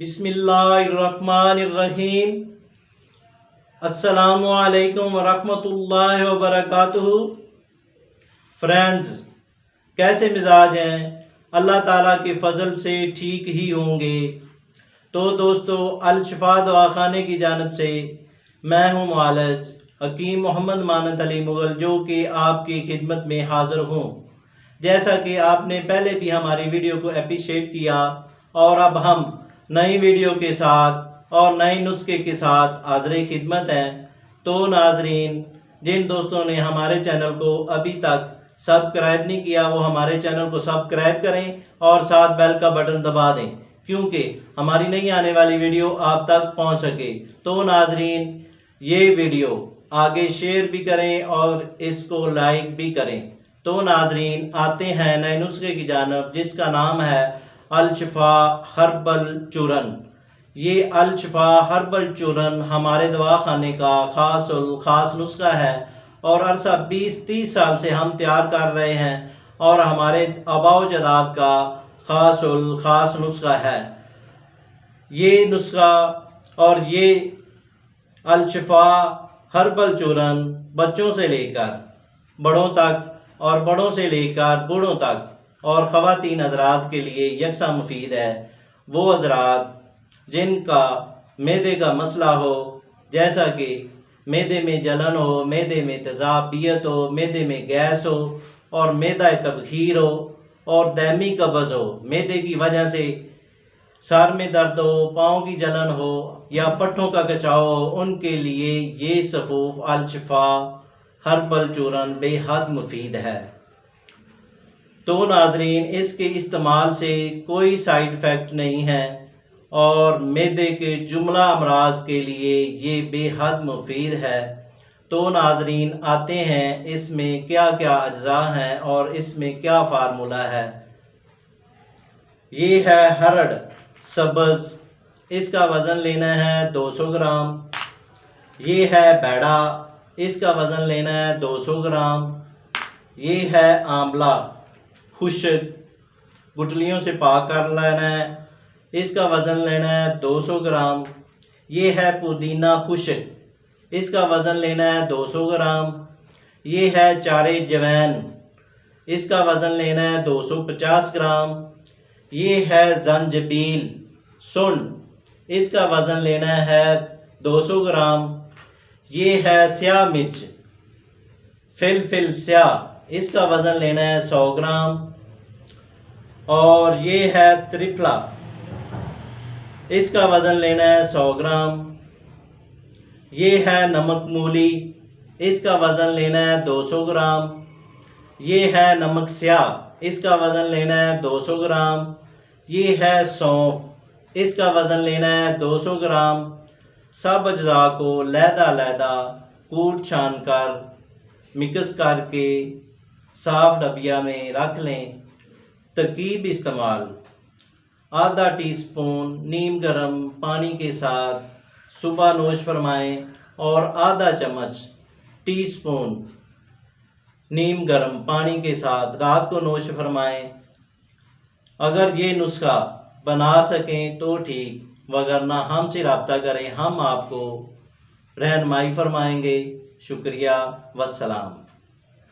बिस्मिल्लाहिर्रहमानिर्रहीम। अस्सलामु अलैकुम वरहमतुल्लाहि वबरकातुहू। फ्रेंड्स, कैसे मिजाज हैं? अल्लाह ताला के फ़ज़ल से ठीक ही होंगे। तो दोस्तों, अल-शिफा दवाखाने की जानिब से मैं हूँ मुआलिज हकीम मोहम्मद मानत अली मुग़ल, जो कि आपकी खिदमत में हाज़िर हूँ। जैसा कि आपने पहले भी हमारी वीडियो को अप्रिशिएट किया और अब हम नई वीडियो के साथ और नए नुस्खे के साथ हाज़िर खिदमत हैं। तो नाजरीन, जिन दोस्तों ने हमारे चैनल को अभी तक सब्सक्राइब नहीं किया वो हमारे चैनल को सब्सक्राइब करें और साथ बेल का बटन दबा दें, क्योंकि हमारी नई आने वाली वीडियो आप तक पहुंच सके। तो नाजरीन, ये वीडियो आगे शेयर भी करें और इसको लाइक भी करें। तो नाजरीन, आते हैं नए नुस्खे की जानिब, जिसका नाम है अल-शिफा हर्बल चूरन। ये अल-शिफा हर्बल चूरन हमारे दवाखाने का खास नुस्खा है और अरसा 20-30 साल से हम तैयार कर रहे हैं और हमारे आबाओ जदाद का खास नुस्खा है। ये नुस्खा और ये अल-शिफा हर्बल चूरन बच्चों से लेकर बड़ों तक और बड़ों से लेकर बूढ़ों तक और ख़वातीन हज़रात के लिए यकसा मुफीद है। वो हज़रात जिनका मैदे का मसला हो, जैसा कि मैदे में जलन हो, मैदे में तेज़ाबियत हो, मैदे में गैस हो और मैदा तबखीर हो और दैमी कब्ज़ हो, मैदे की वजह से सर में दर्द हो, पाँव की जलन हो या पट्ठों का कचाव हो, उनके लिए ये सफ़ूफ़ अल-शिफा हर्बल चूरन बेहद मुफीद है। तो नाजरीन, इसके इस्तेमाल से कोई साइड इफ़ेक्ट नहीं है और मैदे के जुमला अमराज के लिए ये बेहद मुफीद है। तो नाजरीन, आते हैं इसमें क्या क्या अज्जा हैं और इसमें क्या फार्मूला है। ये है हरड़ सब्ज़, इसका वज़न लेना है 200 ग्राम। ये है बैड़ा, इसका वज़न लेना है 200 ग्राम। ये है आंवला खुश्क, गुठलियों से पाक कर लेना है, इसका वज़न लेना है 200 ग्राम। ये है पुदीना खुश्क, इसका वज़न लेना है 200 ग्राम। ये है चारे जवैन, इसका वज़न लेना है 250 ग्राम। ये है जंजबील सुंड, इसका वज़न लेना है 200 ग्राम। ये है स्याह मिर्च फिल स्याह, इसका वज़न लेना है 100 ग्राम। और ये है त्रिफला, इसका वज़न लेना है 100 ग्राम। ये है नमक मूली, इसका वज़न लेना है 200 ग्राम। ये है नमक स्याह, इसका वज़न लेना है 200 ग्राम। ये है सौंफ, इसका वज़न लेना है 200 ग्राम। सब अज्जा को लहदा कूट छान कर मिक्स करके साफ डबिया में रख लें। तरकीब इस्तेमाल: आधा टीस्पून नीम गर्म पानी के साथ सुबह नोश फरमाएं और आधा चम्मच टीस्पून नीम गर्म पानी के साथ रात को नोश फरमाएं। अगर ये नुस्खा बना सकें तो ठीक, वगरना हमसे रब्ता करें, हम आपको रहनुमाई फरमाएंगे। शुक्रिया, वस्सलाम।